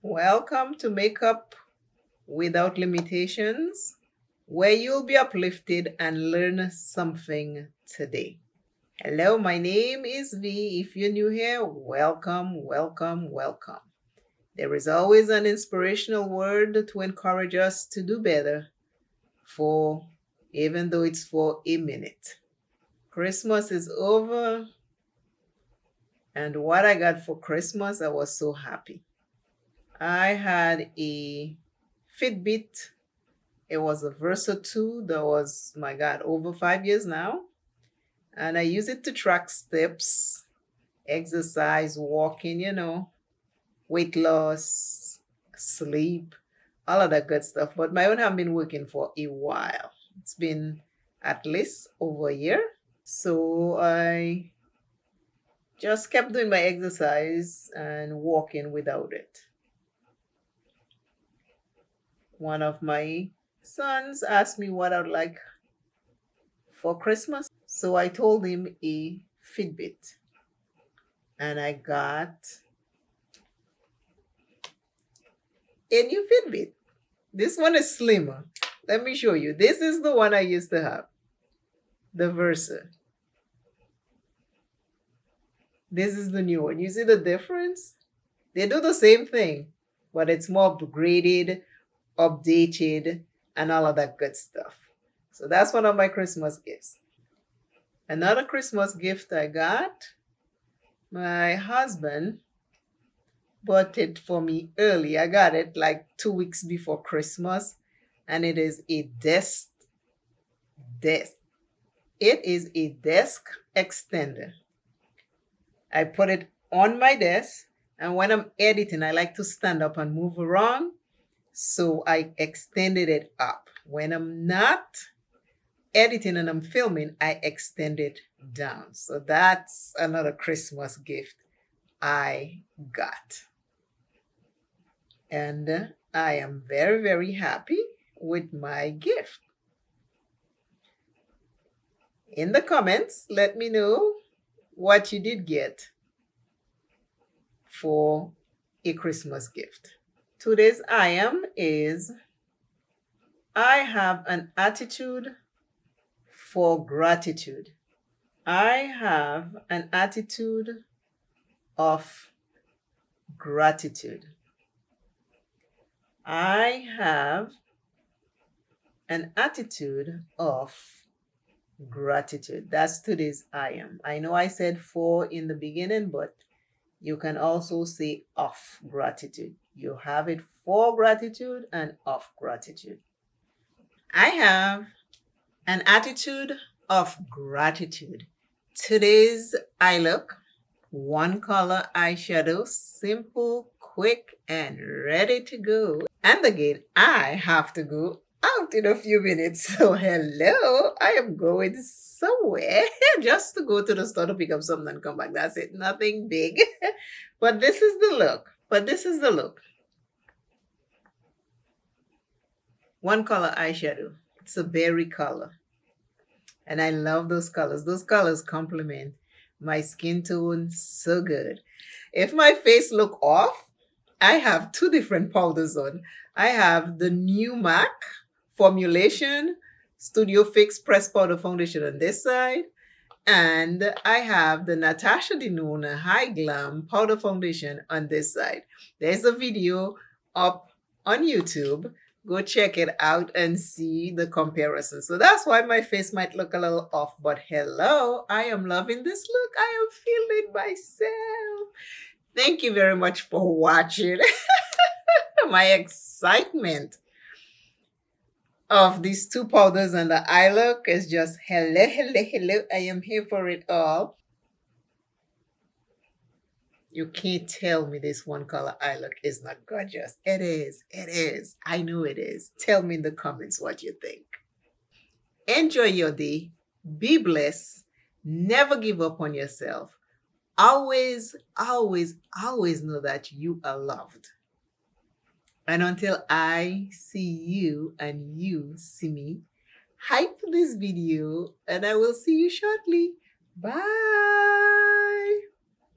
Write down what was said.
Welcome to Makeup Without Limitations, where you'll be uplifted and learn something today. Hello, my name is V. If you're new here, welcome, welcome, welcome. There is always an inspirational word to encourage us to do better, for even though it's for a minute. Christmas is over, and what I got for Christmas, I was so happy. I had a Fitbit. It was a Versa 2 that was, my God, over 5 years now. And I use it to track steps, exercise, walking, weight loss, sleep, all of that good stuff. But my own have been working for a while. It's been at least over a year. So I just kept doing my exercise and walking without it. One of my sons asked me what I'd like for Christmas. So I told him a Fitbit. And I got a new Fitbit. This one is slimmer. Let me show you. This is the one I used to have, the Versa. This is the new one. You see the difference? They do the same thing, but it's more upgraded, updated, and all of that good stuff. So that's one of my Christmas gifts. Another Christmas gift I got, my husband bought it for me early. I got it like 2 weeks before Christmas, and it is a desk. It is a desk extender. I put it on my desk, and when I'm editing, I like to stand up and move around. So I extended it up. When I'm not editing and I'm filming, I extend it down. So that's another Christmas gift I got. And I am very, very happy with my gift. In the comments, let me know what you did get for a Christmas gift. Today's I am is I have an attitude for gratitude. I have an attitude of gratitude. I have an attitude of gratitude. That's today's I am. I know I said for in the beginning, but you can also say of gratitude. You have it for gratitude and of gratitude. I have an attitude of gratitude. Today's eye look, one color eyeshadow, simple, quick, and ready to go. And again, I have to go out in a few minutes. So hello, I am going somewhere just to go to the store to pick up something and come back. That's it. Nothing big. But this is the look. One color eyeshadow. It's a berry color. And I love those colors. Those colors complement my skin tone so good. If my face look off, I have two different powders on. I have the new MAC formulation Studio Fix Press Powder Foundation on this side. And I have the Natasha Denona High Glam Powder Foundation on this side. There's a video up on YouTube. Go check it out and see the comparison. So that's why my face might look a little off. But hello, I am loving this look. I am feeling myself. Thank you very much for watching. My excitement of these two powders and the eye look is just hello, hello, hello. I am here for it all. You can't tell me this one color eye look is not gorgeous. It is. It is. I know it is. Tell me in the comments what you think. Enjoy your day. Be blessed. Never give up on yourself. Always, always, always know that you are loved. And until I see you and you see me, hype this video and I will see you shortly. Bye.